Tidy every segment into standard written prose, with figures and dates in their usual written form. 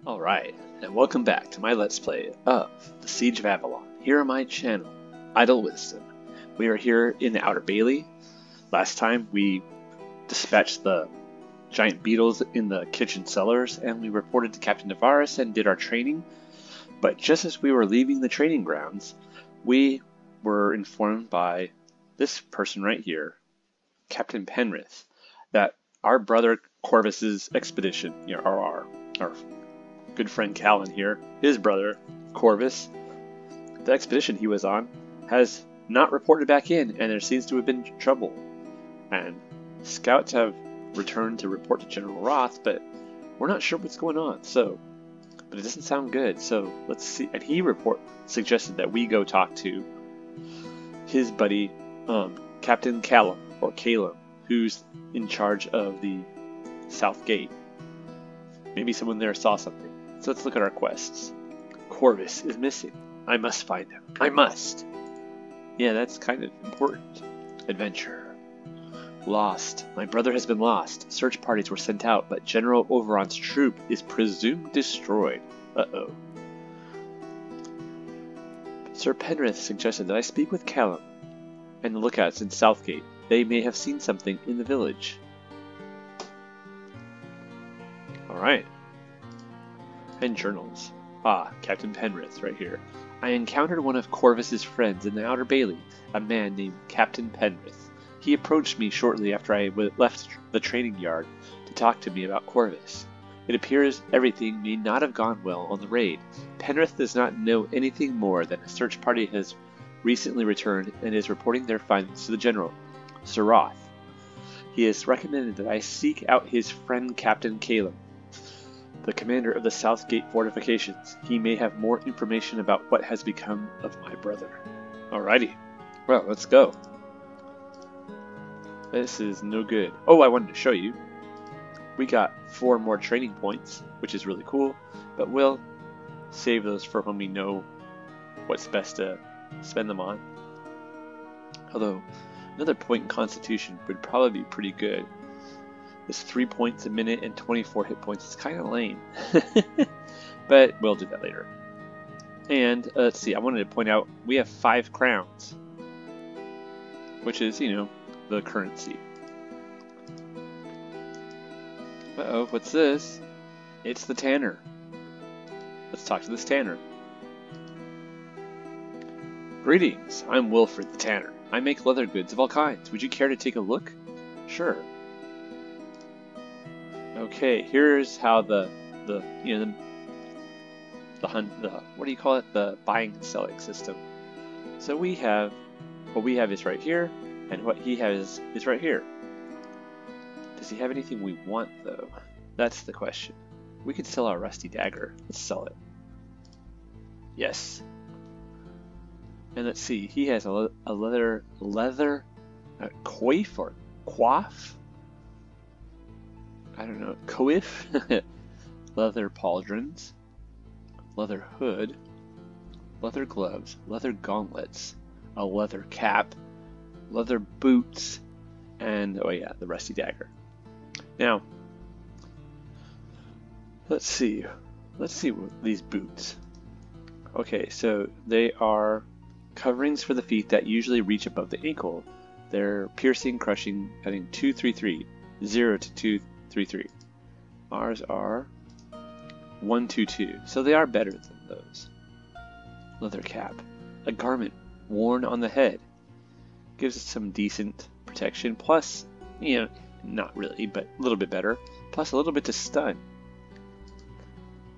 Alright, and welcome back to my Let's Play of the Siege of Avalon, here on my channel, Idle Wisdom. We are here in the Outer Bailey. Last time we dispatched the giant beetles in the kitchen cellars, and we reported to Captain Navarus and did our training. But just as we were leaving the training grounds, we were informed by this person right here, Captain Penrith, that our brother Corvus's expedition, our good friend Callan here, his brother Corvus, the expedition he was on, has not reported back in, and there seems to have been trouble. And scouts have returned to report to General Roth, but we're not sure what's going on. But it doesn't sound good. So let's see. And he suggested that we go talk to his buddy, Captain Callan or Callan, who's in charge of the Southgate. Maybe someone there saw something. So let's look at our quests. Corvus is missing. I must find him. I must. Yeah, that's kind of important. Adventure. Lost. My brother has been lost. Search parties were sent out, but General Oberon's troop is presumed destroyed. Uh-oh. Sir Penrith suggested that I speak with Callan and the lookouts in Southgate. They may have seen something in the village. Alright. And journals. Ah, Captain Penrith, right here. I encountered one of Corvus's friends in the Outer Bailey, a man named Captain Penrith. He approached me shortly after I left the training yard to talk to me about Corvus. It appears everything may not have gone well on the raid. Penrith does not know anything more than a search party has recently returned and is reporting their findings to the General, Sir Roth. He has recommended that I seek out his friend Captain Callan, the commander of the Southgate fortifications. He may have more information about what has become of my brother. Alrighty. Well, let's go. This is no good. Oh, I wanted to show you. We got 4 more training points, which is really cool, but we'll save those for when we know what's best to spend them on. Although, another point in Constitution would probably be pretty good. This 3 points a minute and 24 hit points is kind of lame. But we'll do that later. And let's see, I wanted to point out we have 5 crowns, which is, the currency. Uh-oh, what's this? It's the tanner. Let's talk to this tanner. Greetings, I'm Wilfred the tanner. I make leather goods of all kinds. Would you care to take a look? Sure. Okay, here's how the what do you call it? The buying and selling system. So what we have is right here, and what he has is right here. Does he have anything we want though? That's the question. We could sell our rusty dagger. Let's sell it. Yes. And let's see, he has a leather coif or coif? I don't know, coif, leather pauldrons, leather hood, leather gloves, leather gauntlets, a leather cap, leather boots, and oh yeah, the rusty dagger. Now, let's see these boots. Okay, so they are coverings for the feet that usually reach above the ankle. They're piercing, crushing, cutting 233, 0 to 233. Ours are 122, so they are better than those. Leather cap, a garment worn on the head, gives us some decent protection. Plus, not really, but a little bit better. Plus, a little bit to stun,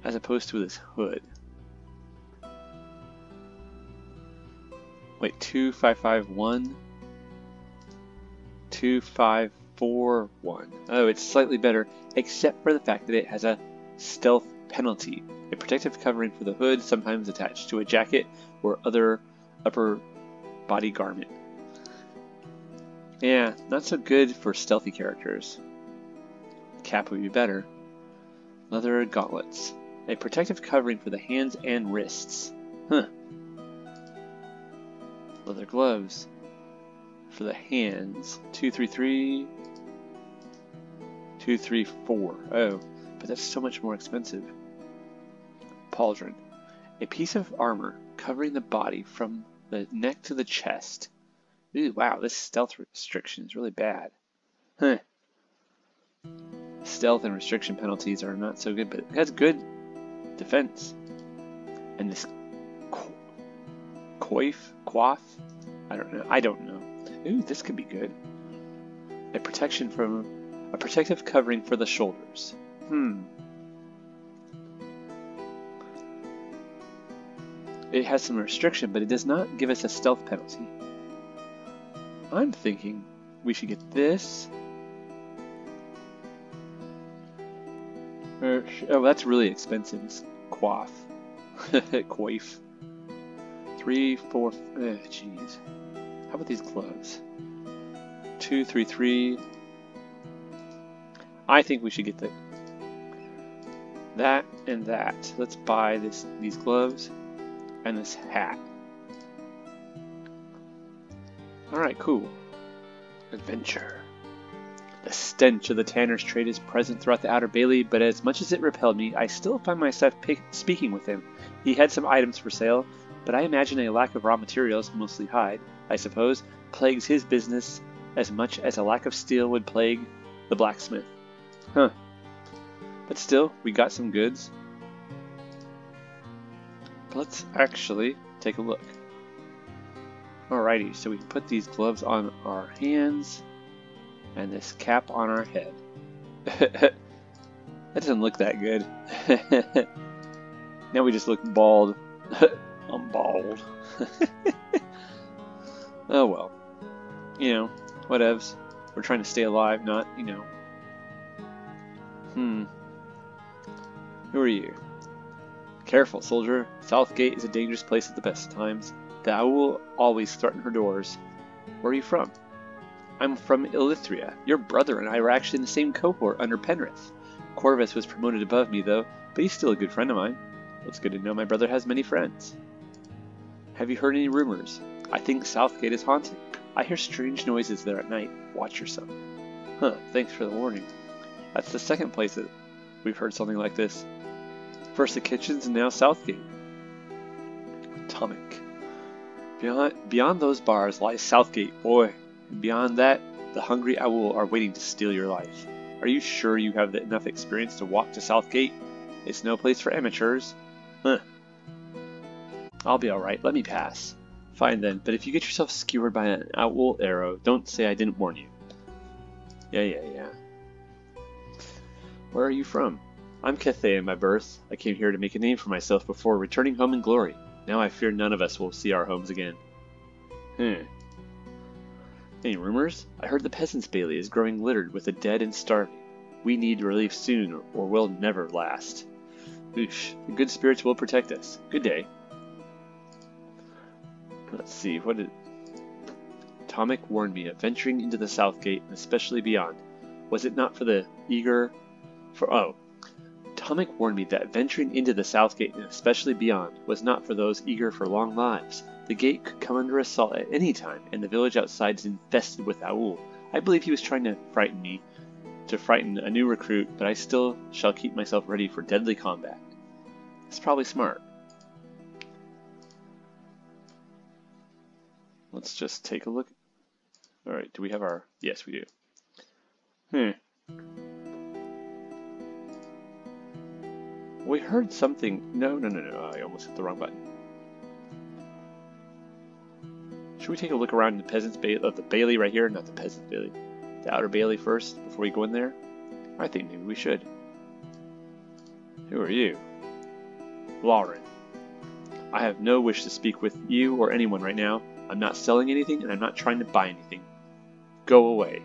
as opposed to this hood. Wait, 2551, 2541. Oh, it's slightly better, except for the fact that it has a stealth penalty. A protective covering for the hood, sometimes attached to a jacket or other upper body garment. Yeah, not so good for stealthy characters. Cap would be better. Leather gauntlets. A protective covering for the hands and wrists. Huh. Leather gloves for the hands. 233, 234. Oh, but that's so much more expensive. pauldron. A piece of armor covering the body from the neck to the chest. Ooh, wow, this stealth restriction is really bad. Huh. Stealth and restriction penalties are not so good, but it has good defense. And this coif? I don't know. Ooh, this could be good. A protective covering for the shoulders. It has some restriction, but it does not give us a stealth penalty. I'm thinking we should get this. Oh, that's really expensive. It's coif. Coif. 3, 4. Jeez. How about these gloves? 2, 3, 3. I think we should get that and that. Let's buy these gloves and this hat. Alright, cool. Adventure. The stench of the tanner's trade is present throughout the Outer Bailey, but as much as it repelled me, I still find myself speaking with him. He had some items for sale, but I imagine a lack of raw materials, mostly hide, I suppose, plagues his business as much as a lack of steel would plague the blacksmith. Huh. But still, we got some goods. Let's actually take a look. Alrighty, so we can put these gloves on our hands and this cap on our head. That doesn't look that good. Now we just look bald. I'm bald. Oh well. You know, whatevs. We're trying to stay alive, not, you know. Who are you? Careful, soldier. Southgate is a dangerous place at the best of times. The owl always threaten her doors. Where are you from? I'm from Illithria. Your brother and I were actually in the same cohort under Penrith. Corvus was promoted above me, though, but he's still a good friend of mine. It's good to know my brother has many friends. Have you heard any rumors? I think Southgate is haunted. I hear strange noises there at night. Watch yourself. Huh, thanks for the warning. That's the second place that we've heard something like this. First the kitchens and now Southgate. Atomic. Beyond those bars lies Southgate, boy. And beyond that, the hungry owl are waiting to steal your life. Are you sure you have enough experience to walk to Southgate? It's no place for amateurs. Huh. I'll be alright, let me pass. Fine then, but if you get yourself skewered by an owl arrow, don't say I didn't warn you. Yeah. Where are you from? I'm Cathay by birth. I came here to make a name for myself before returning home in glory. Now I fear none of us will see our homes again. Any rumors? I heard the peasants' bailey is growing littered with the dead and starving. We need relief soon, or we'll never last. Oosh, the good spirits will protect us. Good day. Let's see, what did... Atomic warned me of venturing into the Southgate, and especially beyond. Was it not for the eager... Atomic warned me that venturing into the Southgate, and especially beyond, was not for those eager for long lives. The gate could come under assault at any time, and the village outside is infested with owl. I believe he was trying to frighten me, to frighten a new recruit, but I still shall keep myself ready for deadly combat. It's probably smart. Let's just take a look. Alright, do we have our... Yes, we do. We heard something... No, I almost hit the wrong button. Should we take a look around the peasants' bailey, the bailey right here? Not the peasants' bailey. The outer bailey first, before we go in there? I think maybe we should. Who are you? Lauren. I have no wish to speak with you or anyone right now. I'm not selling anything, and I'm not trying to buy anything. Go away.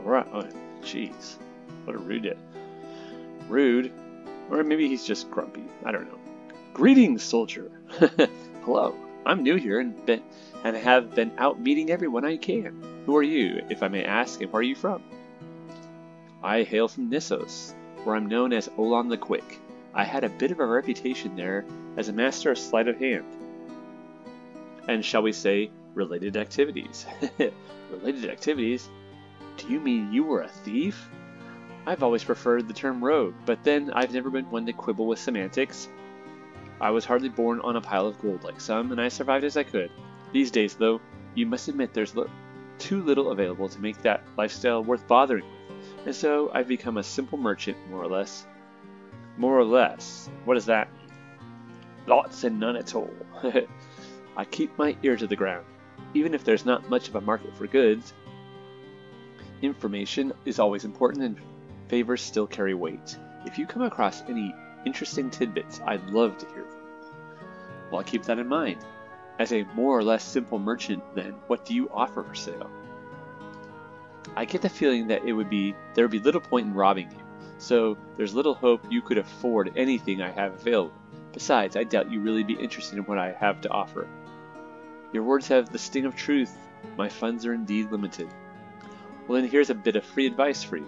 Alright, oh, jeez. What a rude... Rude? Or maybe he's just grumpy. I don't know. Greetings, soldier. Hello. I'm new here and have been out meeting everyone I can. Who are you, if I may ask, and where are you from? I hail from Nissos, where I'm known as Avalon the Quick. I had a bit of a reputation there as a master of sleight of hand. And shall we say, related activities. Related activities? Do you mean you were a thief? I've always preferred the term rogue, but then I've never been one to quibble with semantics. I was hardly born on a pile of gold like some, and I survived as I could. These days, though, you must admit there's too little available to make that lifestyle worth bothering with, and so I've become a simple merchant, more or less. More or less? What does that mean? Lots and none at all. I keep my ear to the ground. Even if there's not much of a market for goods, information is always important and favors still carry weight. If you come across any interesting tidbits, I'd love to hear them. Well, I'll keep that in mind. As a more or less simple merchant, then, what do you offer for sale? I get the feeling that there would be little point in robbing you, so there's little hope you could afford anything I have available. Besides, I doubt you'd really be interested in what I have to offer. Your words have the sting of truth. My funds are indeed limited. Well, then here's a bit of free advice for you.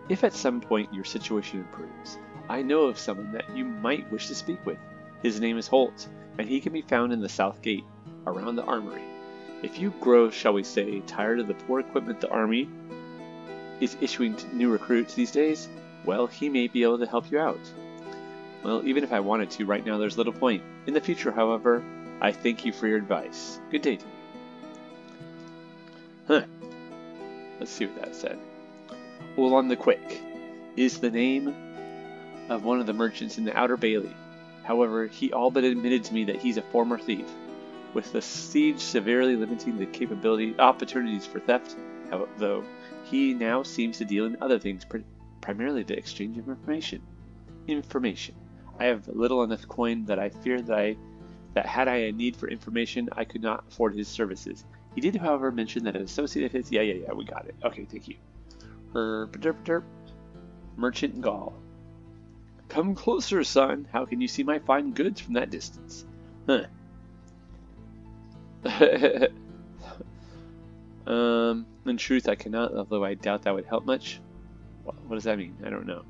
If at some point your situation improves, I know of someone that you might wish to speak with. His name is Holt, and he can be found in the Southgate, around the armory. If you grow, shall we say, tired of the poor equipment the army is issuing to new recruits these days, well, he may be able to help you out. Well, even if I wanted to, right now there's little point. In the future, however, I thank you for your advice. Good day to you. Huh. Let's see what that said. Avalon the Quick is the name of one of the merchants in the Outer Bailey. However, he all but admitted to me that he's a former thief. With the siege severely limiting the opportunities for theft, though, he now seems to deal in other things, primarily the exchange of information. I have little enough coin that I fear that had I a need for information, I could not afford his services. He did, however, mention that an associate of his... Yeah, we got it. Okay, thank you. Merchant Gaul. Come closer, son. How can you see my fine goods from that distance? Huh. In truth, I cannot, although I doubt that would help much. What does that mean? I don't know.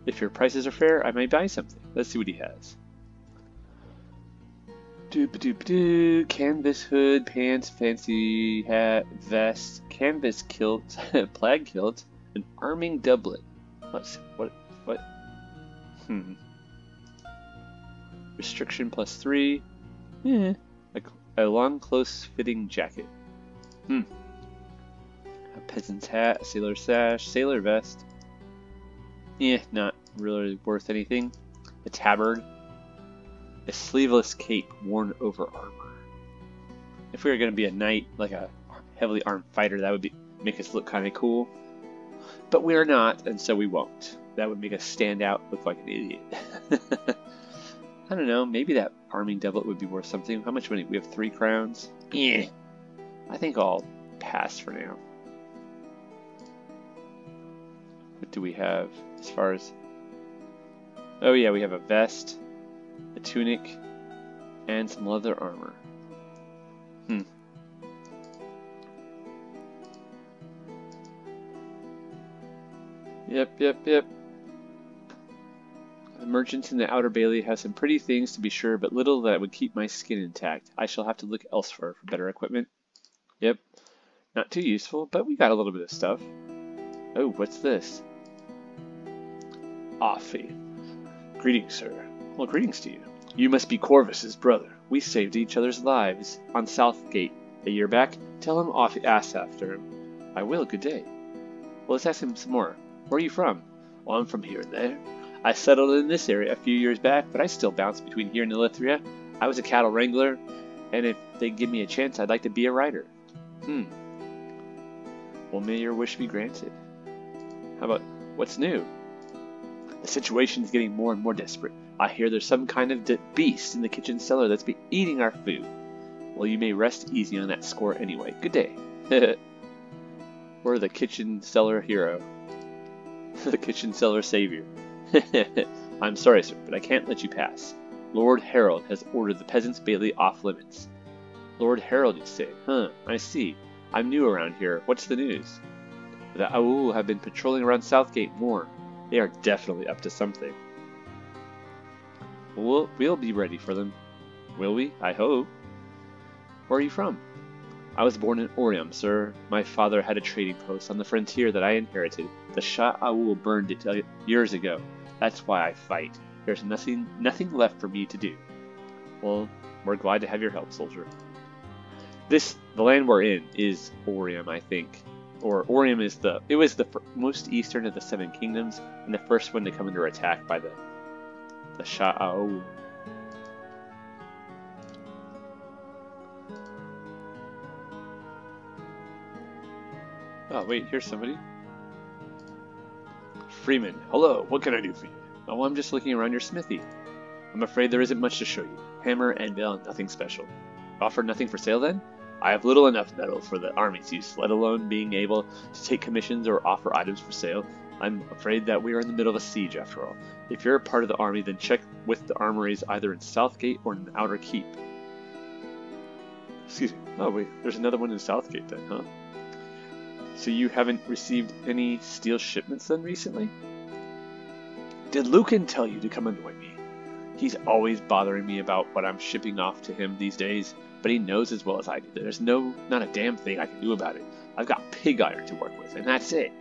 If your prices are fair, I might buy something. Let's see what he has. Canvas hood, pants, fancy hat, vest, canvas kilt, plaid kilt, an arming doublet. What? Restriction +3. Yeah. A long, close-fitting jacket. A peasant's hat, a sailor sash, sailor vest. Not really worth anything. A tabard. A sleeveless cape worn over armor. If we were going to be a knight, like a heavily armed fighter, that would make us look kind of cool. But we are not, and so we won't. That would make us stand out, look like an idiot. I don't know, maybe that arming doublet would be worth something. How much money? We have 3 crowns. I think I'll pass for now. What do we have as far as... Oh yeah, we have a vest, a tunic, and some leather armor. Yep. The merchants in the Outer Bailey have some pretty things to be sure, but little that would keep my skin intact. I shall have to look elsewhere for better equipment. Yep. Not too useful, but we got a little bit of stuff. Oh, what's this? Offie. Greetings, sir. Well, greetings to you. You must be Corvus's brother. We saved each other's lives on Southgate a year back. Tell him Offie asked after him. I will, good day. Well, let's ask him some more. Where are you from? Well, I'm from here and there. I settled in this area a few years back, but I still bounce between here and Elithria. I was a cattle wrangler, and if they give me a chance, I'd like to be a rider. Well, may your wish be granted. How about, what's new? The situation's getting more and more desperate. I hear there's some kind of beast in the kitchen cellar that's been eating our food. Well, you may rest easy on that score anyway. Good day. We're the kitchen cellar hero. The kitchen cellar savior. I'm sorry, sir, but I can't let you pass. Lord Harold has ordered the Peasants' Bailey off limits. Lord Harold, you say? I see. I'm new around here. What's the news? The Aul have been patrolling around Southgate more. They are definitely up to something. We'll be ready for them. Will we? I hope. Where are you from? I was born in Orium, sir. My father had a trading post on the frontier that I inherited. The Shah Aul burned it years ago. That's why I fight. There's nothing left for me to do. Well, we're glad to have your help, soldier. The land we're in is Orium, I think. Or Orium is it was the most eastern of the 7 kingdoms, and the first one to come under attack by the Sha'ao. Oh, wait, here's somebody. Freeman, hello, what can I do for you? Oh, I'm just looking around your smithy. I'm afraid there isn't much to show you. Hammer, anvil, nothing special. Offer nothing for sale then? I have little enough metal for the army's use, let alone being able to take commissions or offer items for sale. I'm afraid that we are in the middle of a siege after all. If you're a part of the army, then check with the armories either in Southgate or in the Outer Keep. Excuse me. Oh wait, there's another one in Southgate then, huh? So you haven't received any steel shipments then recently? Did Lucan tell you to come annoy me? He's always bothering me about what I'm shipping off to him these days, but he knows as well as I do that there's not a damn thing I can do about it. I've got pig iron to work with, and that's it.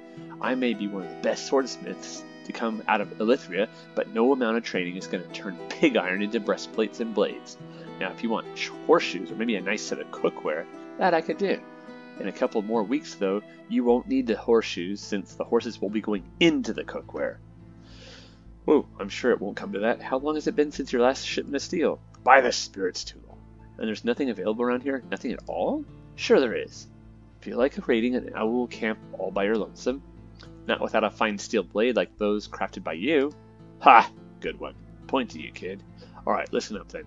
I may be one of the best swordsmiths to come out of Elythria, but no amount of training is going to turn pig iron into breastplates and blades. Now, if you want horseshoes or maybe a nice set of cookware, that I could do. In a couple more weeks, though, you won't need the horseshoes since the horses will be going into the cookware. Whoa, I'm sure it won't come to that. How long has it been since your last shipment of steel? By the spirits, too long. And there's nothing available around here? Nothing at all? Sure there is. Feel like raiding an owl camp all by your lonesome? Not without a fine steel blade like those crafted by you. Ha! Good one. Point to you, kid. Alright, listen up then.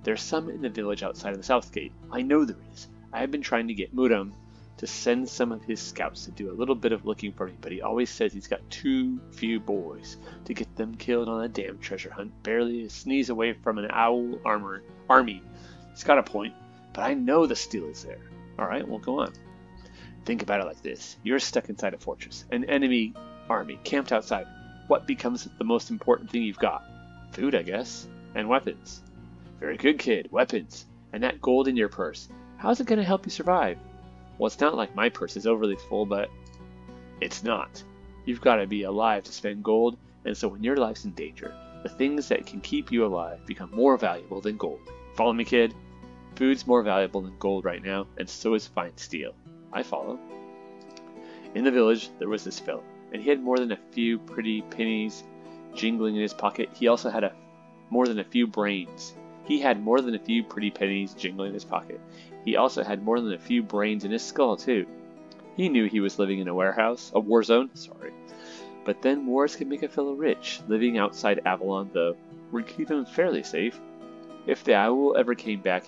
There's some in the village outside of the Southgate. I know there is. I have been trying to get Muram to send some of his scouts to do a little bit of looking for me, but he always says he's got too few boys to get them killed on a damn treasure hunt, barely a sneeze away from an owl army. He's got a point, but I know the steel is there. Alright, well go on. Think about it like this. You're stuck inside a fortress, an enemy army camped outside. What becomes the most important thing you've got? Food, I guess, and weapons. Very good, kid, weapons. And that gold in your purse, how's it going to help you survive? Well, it's not like my purse is overly full, but it's not. You've got to be alive to spend gold, and so when your life's in danger, the things that can keep you alive become more valuable than gold. Follow me, kid? Food's more valuable than gold right now, and so is fine steel. I follow. In the village, there was this fellow, and he had more than a few pretty pennies jingling in his pocket. He also had more than a few brains. He had more than a few pretty pennies jingling in his pocket. He also had more than a few brains in his skull, too. He knew he was living in a war zone, But then wars can make a fellow rich. Living outside Avalon, though, would keep him fairly safe. If the owl ever came back,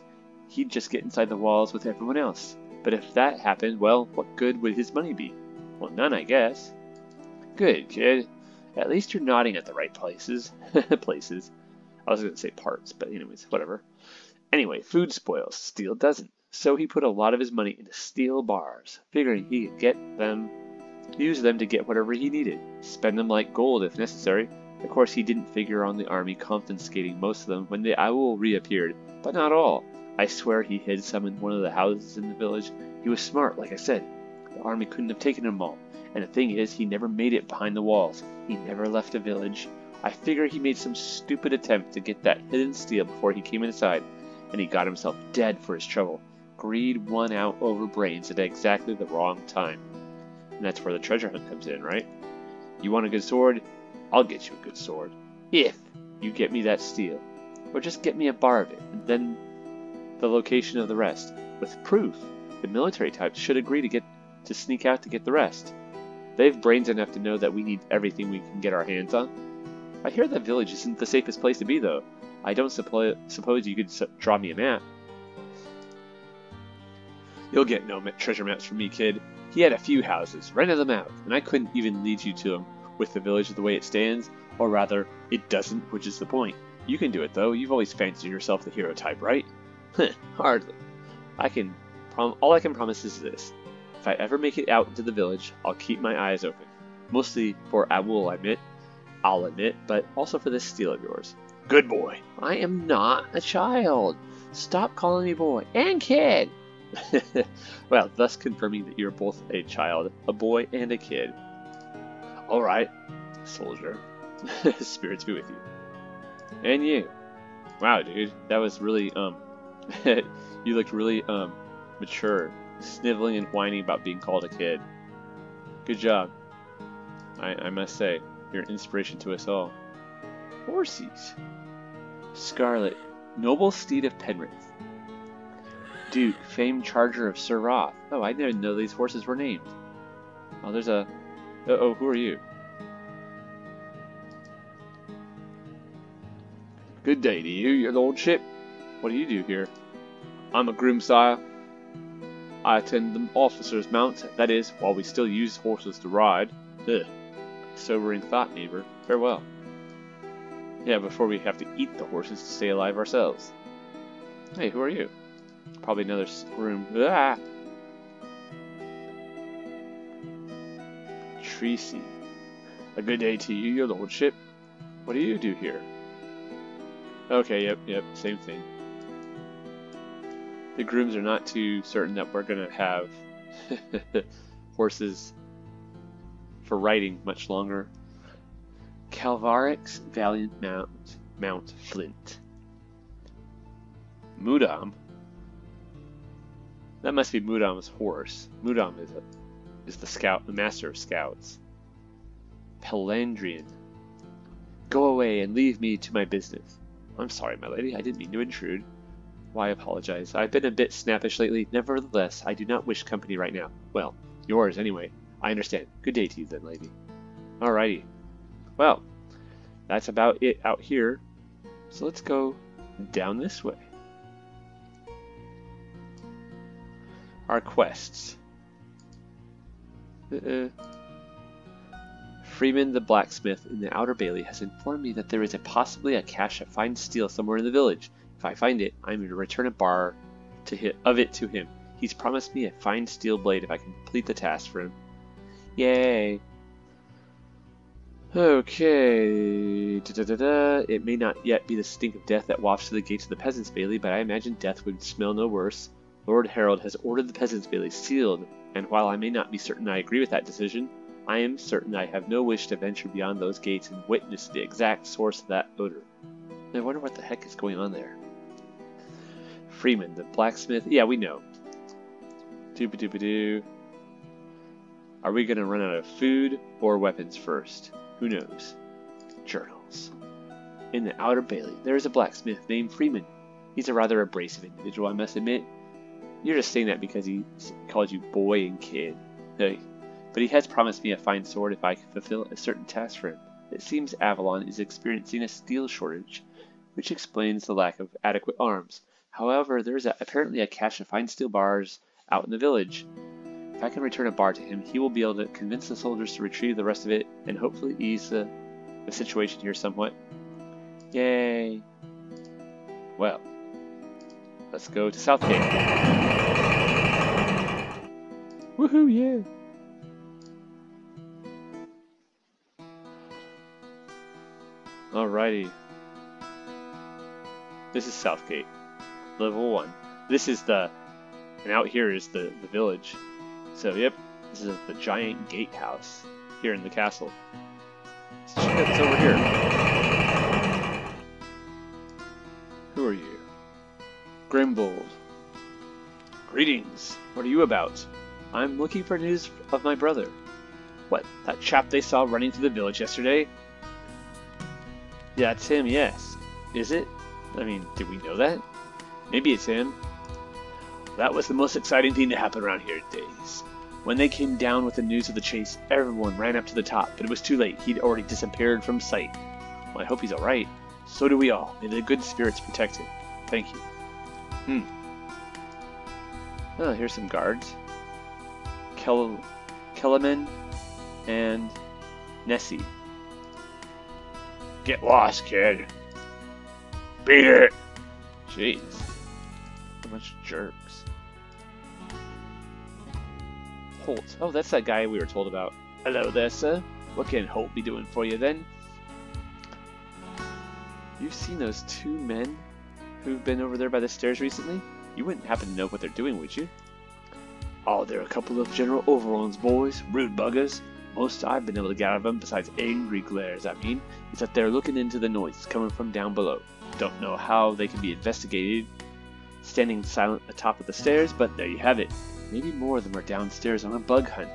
he'd just get inside the walls with everyone else. But if that happened, well, what good would his money be? Well, none, I guess. Good, kid. At least you're nodding at the right places. Places. I was going to say parts, but anyways, whatever. Anyway, food spoils, steel doesn't. So he put a lot of his money into steel bars, figuring he could use them to get whatever he needed, spend them like gold if necessary. Of course, he didn't figure on the army confiscating most of them when the owl reappeared, but not all. I swear he hid some in one of the houses in the village. He was smart, like I said. The army couldn't have taken them all. And the thing is, he never made it behind the walls. He never left a village. I figure he made some stupid attempt to get that hidden steel before he came inside, and he got himself dead for his trouble. Greed won out over brains at exactly the wrong time. And that's where the treasure hunt comes in, right? You want a good sword? I'll get you a good sword. If you get me that steel. Or just get me a bar of it, and then the location of the rest. With proof, the military types should agree to sneak out to get the rest. They have brains enough to know that we need everything we can get our hands on. I hear that village isn't the safest place to be, though. I don't suppose you could draw me a map. You'll get no treasure maps from me, kid. He had a few houses, rented them out, and I couldn't even lead you to them with the village the way it stands, or rather, it doesn't, which is the point. You can do it, though. You've always fancied yourself the hero type, right? Hardly. All I can promise is this. If I ever make it out into the village, I'll keep my eyes open. Mostly for I'll admit, but also for this steel of yours. Good boy. I am not a child. Stop calling me boy and kid. Well, thus confirming that you're both a child, a boy and a kid. Alright, soldier. Spirits be with you. And you. Wow, dude. That was really, you looked really, mature. Sniveling and whining about being called a kid. Good job. I must say, you're an inspiration to us all. Horsies. Scarlet. Noble steed of Penrith. Duke, famed charger of Sir Roth. Oh, I didn't know these horses were named. Oh, there's a... Uh-oh, who are you? Good day to you, your lordship. What do you do here? I'm a groom, sire. I attend the officers' mounts, that is, while we still use horses to ride. Ugh. Sobering thought, neighbor. Farewell. Yeah, before we have to eat the horses to stay alive ourselves. Hey, who are you? Probably another groom. Ah! Tracy. A good day to you, your lordship. What do you do here? Okay, yep, same thing. The grooms are not too certain that we're gonna have horses for riding much longer. Calvaric's valiant Mount Flint. Mudam. That must be Mudam's horse. Mudam is the scout, the master of scouts. Pelandrian. Go away and leave me to my business. I'm sorry, my lady. I didn't mean to intrude. Why apologize? I've been a bit snappish lately. Nevertheless, I do not wish company right now. Well, yours anyway. I understand. Good day to you then, lady. Alrighty. Well, that's about it out here. So let's go down this way. Our quests. Freeman the blacksmith in the Outer Bailey has informed me that there is possibly a cache of fine steel somewhere in the village. If I find it, I'm going to return a bar of it to him. He's promised me a fine steel blade if I can complete the task for him. Yay! Okay. It may not yet be the stink of death that wafts to the gates of the Peasants' Bailey, but I imagine death would smell no worse. Lord Harold has ordered the Peasants' Bailey sealed, and while I may not be certain I agree with that decision, I am certain I have no wish to venture beyond those gates and witness the exact source of that odor. I wonder what the heck is going on there. Freeman, the blacksmith. Yeah, we know. Dooba-dooba-doo. Are we going to run out of food or weapons first? Who knows? Journals. In the Outer Bailey, there is a blacksmith named Freeman. He's a rather abrasive individual, I must admit. You're just saying that because he called you boy and kid. Hey. But he has promised me a fine sword if I can fulfill a certain task for him. It seems Avalon is experiencing a steel shortage, which explains the lack of adequate arms. However, there is apparently a cache of fine steel bars out in the village. If I can return a bar to him, he will be able to convince the soldiers to retrieve the rest of it and hopefully ease the situation here somewhat. Yay! Well, let's go to Southgate. Woohoo, yeah! Alrighty. This is Southgate. Level 1. This is and out here is the village. So, yep, this is the giant gatehouse here in the castle. Let's check out what's over here. Who are you? Grimbold. Greetings. What are you about? I'm looking for news of my brother. What, that chap they saw running through the village yesterday? Yeah, it's him, yes. Is it? I mean, did we know that? Maybe it's him. That was the most exciting thing to happen around here days. When they came down with the news of the chase, everyone ran up to the top, but it was too late. He'd already disappeared from sight. Well, I hope he's alright. So do we all. May the good spirits protect him. Thank you. Oh, here's some guards. Callan and Nessie. Get lost, kid. Beat it! Jeez. So much jerks. Holt. Oh, that's that guy we were told about. Hello there, sir. What can Holt be doing for you then? You've seen those two men who've been over there by the stairs recently? You wouldn't happen to know what they're doing, would you? Oh, they're a couple of General Overon's boys. Rude buggers. Most I've been able to get out of them, besides angry glares at me, is that they're looking into the noise coming from down below. Don't know how they can be investigated standing silent atop of the stairs, but there you have it. Maybe more of them are downstairs on a bug hunt,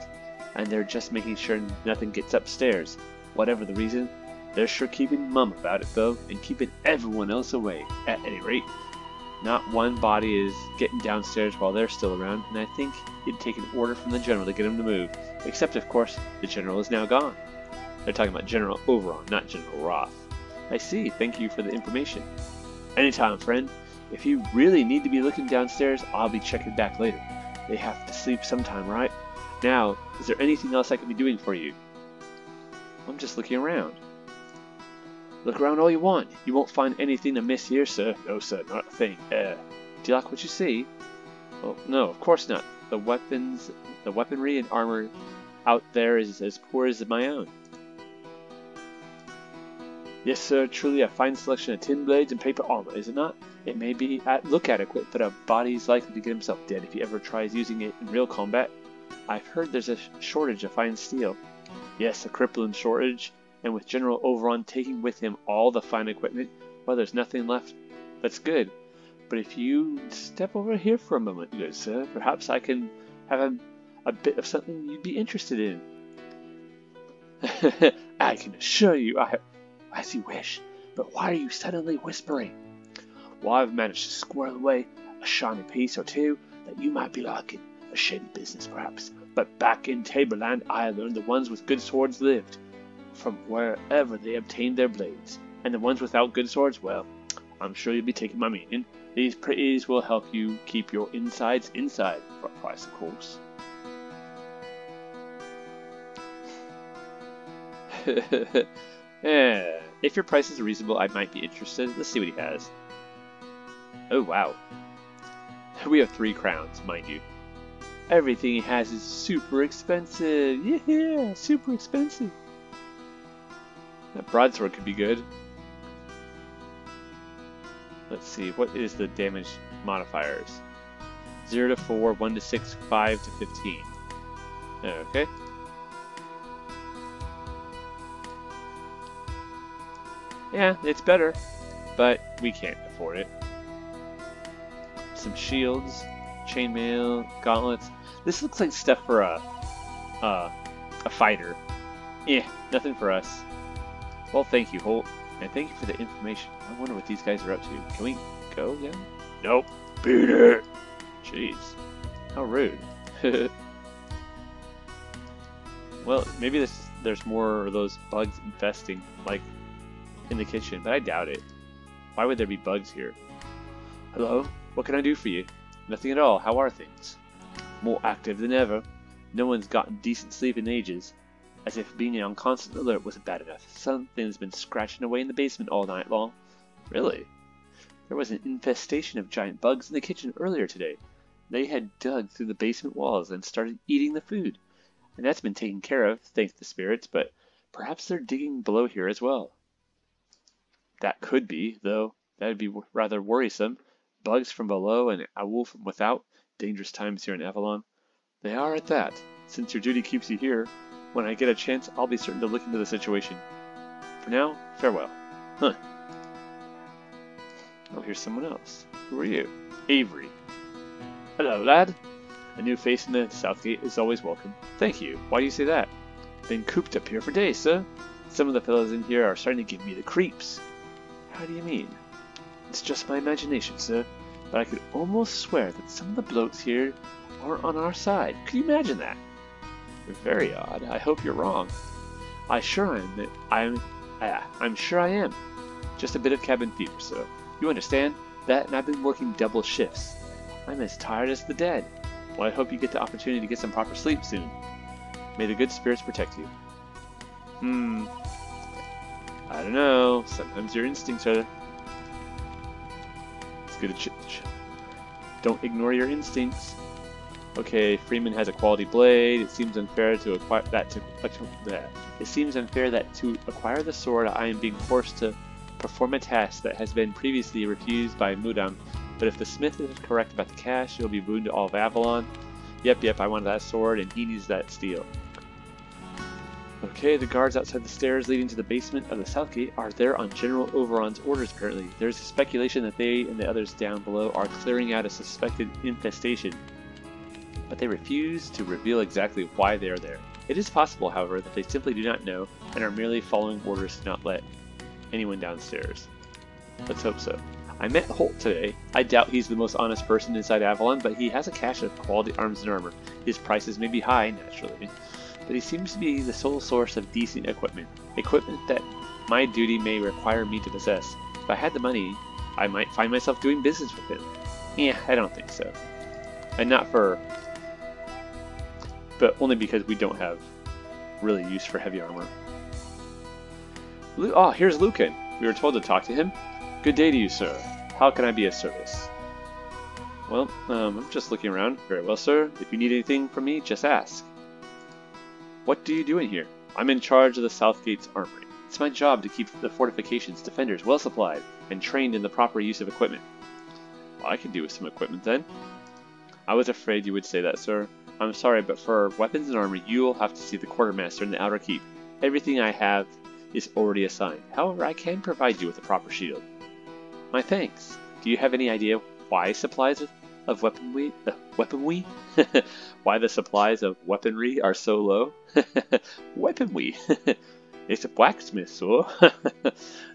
and they're just making sure nothing gets upstairs. Whatever the reason, they're sure keeping mum about it though, and keeping everyone else away. At any rate, not one body is getting downstairs while they're still around, and I think it'd take an order from the general to get him to move. Except, of course, the general is now gone. They're talking about General Avalon, not General Roth. I see. Thank you for the information. Anytime, friend. If you really need to be looking downstairs, I'll be checking back later. They have to sleep sometime, right? Now, is there anything else I can be doing for you? I'm just looking around. Look around all you want. You won't find anything amiss here, sir. No, sir, not a thing. Do you like what you see? Oh, no, of course not. The weaponry and armor out there is as poor as my own. Yes, sir, truly a fine selection of tin blades and paper armor, is it not? It may be look adequate, but a body's likely to get himself dead if he ever tries using it in real combat. I've heard there's a shortage of fine steel. Yes, a crippling shortage, and with General Avalon taking with him all the fine equipment, well, there's nothing left. That's good. But if you step over here for a moment, good sir, perhaps I can have a bit of something you'd be interested in. I can assure you, as you wish, but why are you suddenly whispering? Well, I've managed to squirrel away a shiny piece or two that you might be liking. A shady business, perhaps. But back in Taborland, I learned the ones with good swords lived, from wherever they obtained their blades. And the ones without good swords, well, I'm sure you'll be taking my meaning. These pretties will help you keep your insides inside, for a price, of course. Yeah, if your price is reasonable, I might be interested. Let's see what he has. Oh, wow. We have 3 crowns, mind you. Everything he has is super expensive. Yeah, super expensive. That broadsword could be good. Let's see, what is the damage modifiers? 0 to 4, 1 to 6, 5 to 15. Okay. Yeah, it's better, but we can't afford it. Some shields, chainmail, gauntlets. This looks like stuff for a fighter. Yeah, nothing for us. Well, thank you, Holt, and thank you for the information. I wonder what these guys are up to. Can we go again? Nope. Beat it. Jeez, how rude. Well, maybe there's more of those bugs infesting, like in the kitchen, but I doubt it. Why would there be bugs here? Hello? What can I do for you? Nothing at all. How are things? More active than ever. No one's gotten decent sleep in ages. As if being on constant alert wasn't bad enough. Something's been scratching away in the basement all night long. Really? There was an infestation of giant bugs in the kitchen earlier today. They had dug through the basement walls and started eating the food. And that's been taken care of, thanks to spirits, but perhaps they're digging below here as well. That could be, though. That'd be rather worrisome. Bugs from below and a wolf from without. Dangerous times here in Avalon. They are at that. Since your duty keeps you here, when I get a chance, I'll be certain to look into the situation. For now, farewell. Huh. Oh, here's someone else. Who are you? Avery. Hello, lad. A new face in the Southgate is always welcome. Thank you. Why do you say that? Been cooped up here for days, sir. Some of the fellows in here are starting to give me the creeps. How do you mean? It's just my imagination, sir, but I could almost swear that some of the blokes here are on our side. Could you imagine that? You're very odd. I hope you're wrong. I'm sure I am. Just a bit of cabin fever, sir. You understand? That, and I've been working double shifts. I'm as tired as the dead. Well, I hope you get the opportunity to get some proper sleep soon. May the good spirits protect you. I don't know. Sometimes your instincts are... It's good to don't ignore your instincts. Okay, Freeman has a quality blade. It seems unfair to acquire that It seems unfair that to acquire the sword, I am being forced to perform a task that has been previously refused by Mudam. But if the smith is correct about the cash, it'll be boon to all of Avalon. Yep, I wanted that sword, and he needs that steel. Okay, the guards outside the stairs leading to the basement of the Southgate are there on General Overon's orders apparently. There's a speculation that they and the others down below are clearing out a suspected infestation, but they refuse to reveal exactly why they are there. It is possible, however, that they simply do not know and are merely following orders to not let anyone downstairs. Let's hope so. I met Holt today. I doubt he's the most honest person inside Avalon, but he has a cache of quality arms and armor. His prices may be high, naturally, but he seems to be the sole source of decent equipment. Equipment that my duty may require me to possess. If I had the money, I might find myself doing business with him. Yeah, I don't think so. And not for... but only because we don't have really use for heavy armor. Oh, here's Lucan. We were told to talk to him. Good day to you, sir. How can I be of service? Well, I'm just looking around. Very well, sir. If you need anything from me, just ask. What do you do in here? I'm in charge of the Southgate's armory. It's my job to keep the fortifications defenders well supplied and trained in the proper use of equipment. Well, I could do with some equipment then. I was afraid you would say that, sir. I'm sorry, but for weapons and armor, you'll have to see the quartermaster in the outer keep. Everything I have is already assigned. However, I can provide you with a proper shield. My thanks. Do you have any idea why supplies of weaponry why the supplies of weaponry are so low? Weaponry. It's a blacksmith, so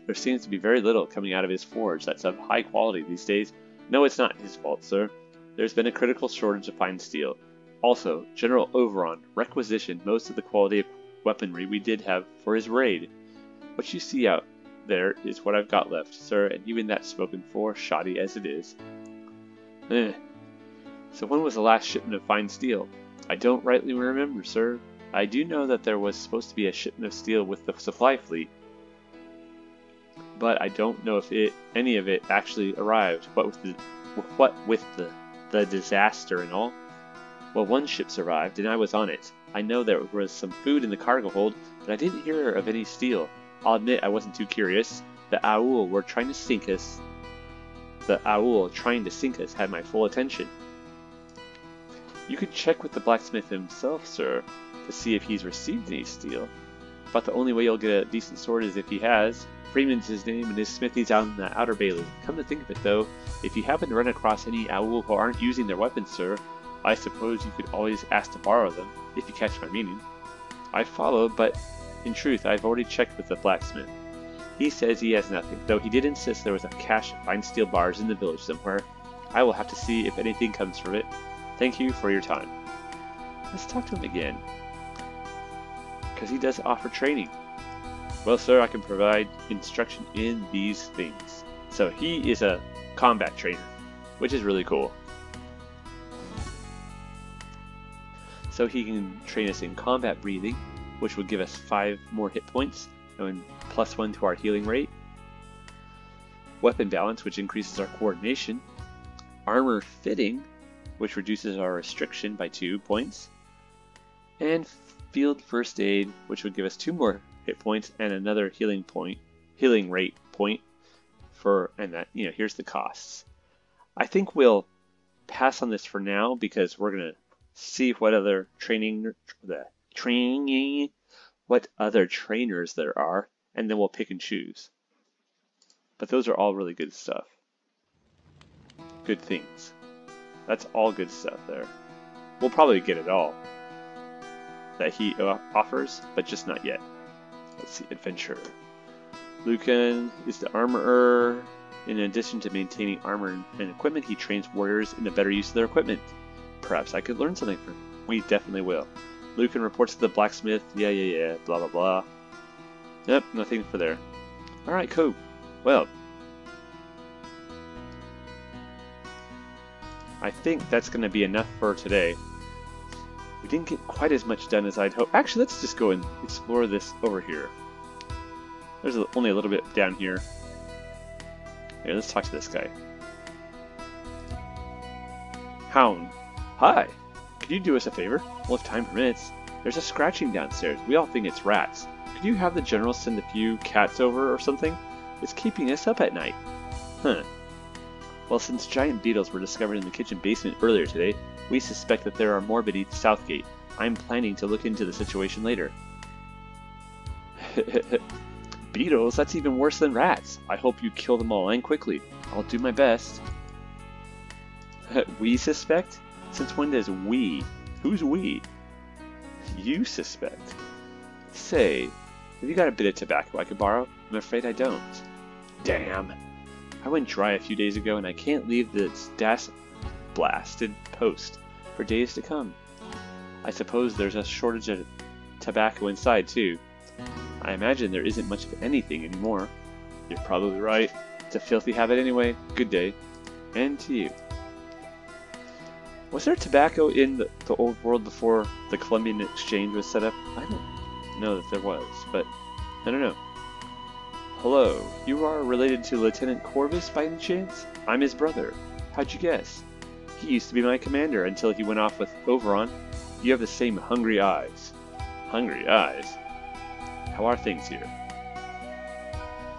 there seems to be very little coming out of his forge that's of high quality these days. No, it's not his fault, sir. There's been a critical shortage of fine steel. Also, General Overon requisitioned most of the quality of weaponry we did have for his raid. What you see out there is what I've got left, sir, and even that's spoken for, shoddy as it is. So when was the last shipment of fine steel? I don't rightly remember, sir. I do know that there was supposed to be a shipment of steel with the supply fleet, but I don't know if any of it actually arrived. What with the disaster and all? Well, one ship survived, and I was on it. I know there was some food in the cargo hold, but I didn't hear of any steel. I'll admit I wasn't too curious. The Owl trying to sink us had my full attention. You could check with the blacksmith himself, sir, to see if he's received any steel. But the only way you'll get a decent sword is if he has. Freeman's his name, and his smithy's out in the Outer Bailey. Come to think of it, though, if you happen to run across any Owl who aren't using their weapons, sir, I suppose you could always ask to borrow them, if you catch my meaning. I follow, but in truth, I've already checked with the blacksmith. He says he has nothing, though he did insist there was a cache of fine steel bars in the village somewhere. I will have to see if anything comes from it. Thank you for your time. Let's talk to him again, because he does offer training. Well, sir, I can provide instruction in these things. So he is a combat trainer, which is really cool. So he can train us in combat breathing, which would give us 5 more hit points, and +1 to our healing rate. Weapon balance, which increases our coordination. Armor fitting, which reduces our restriction by 2 points. And field first aid, which would give us 2 more hit points and another healing rate point for, and that, here's the costs. I think we'll pass on this for now because we're gonna see what other what other trainers there are, and then we'll pick and choose. But those are all really good stuff. Good things. That's all good stuff there. We'll probably get it all that he offers, but just not yet. Let's see, adventure. Lucan is the armorer. In addition to maintaining armor and equipment, he trains warriors in the better use of their equipment. Perhaps I could learn something from him. We definitely will. Lucan reports to the blacksmith. Yeah, blah blah blah. Yep, nothing for there. Alright, cool. Well, I think that's going to be enough for today. We didn't get quite as much done as I'd hoped. Actually, let's just go and explore this over here. There's only a little bit down here. Here, let's talk to this guy. Hound. Hi. Could you do us a favor? Well, if time permits. There's a scratching downstairs. We all think it's rats. Could you have the general send a few cats over or something? It's keeping us up at night. Huh. Well, since giant beetles were discovered in the kitchen basement earlier today, we suspect that there are more beneath Southgate. I'm planning to look into the situation later. Beetles? That's even worse than rats. I hope you kill them all and quickly. I'll do my best. We suspect? Since when does we? Who's we? You suspect. Say, have you got a bit of tobacco I could borrow? I'm afraid I don't. Damn. I went dry a few days ago and I can't leave this blasted post for days to come. I suppose there's a shortage of tobacco inside too. I imagine there isn't much of anything anymore. You're probably right. It's a filthy habit anyway. Good day. And to you. Was there tobacco in the old world before the Columbian Exchange was set up? I don't know that there was, but I don't know. Hello, you are related to Lieutenant Corvus by any chance? I'm his brother. How'd you guess? He used to be my commander until he went off with Avalon. You have the same hungry eyes. Hungry eyes? How are things here?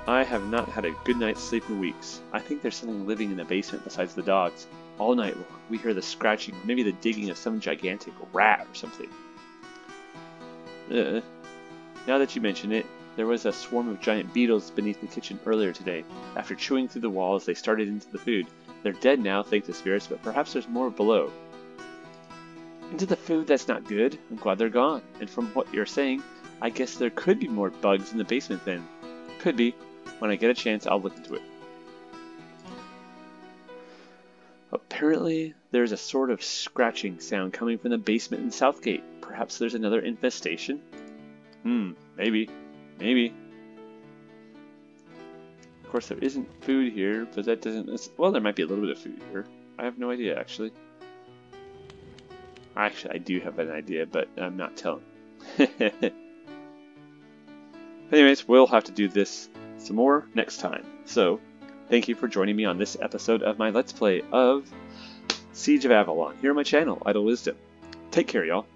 I have not had a good night's sleep in weeks. I think there's something living in the basement besides the dogs. All night long, we hear the scratching, maybe the digging of some gigantic rat or something. Now that you mention it, there was a swarm of giant beetles beneath the kitchen earlier today. After chewing through the walls, they started into the food. They're dead now, thank the spirits, but perhaps there's more below. Into the food? That's not good. I'm glad they're gone. And from what you're saying, I guess there could be more bugs in the basement then. Could be. When I get a chance, I'll look into it. Apparently, there's a sort of scratching sound coming from the basement in Southgate. Perhaps there's another infestation? Maybe. Maybe. Of course, there isn't food here, but that doesn't... Well, there might be a little bit of food here. I have no idea, actually. Actually, I do have an idea, but I'm not telling. Anyways, we'll have to do this some more next time. So, thank you for joining me on this episode of my Let's Play of Siege of Avalon here on my channel, Idle Wisdom. Take care, y'all.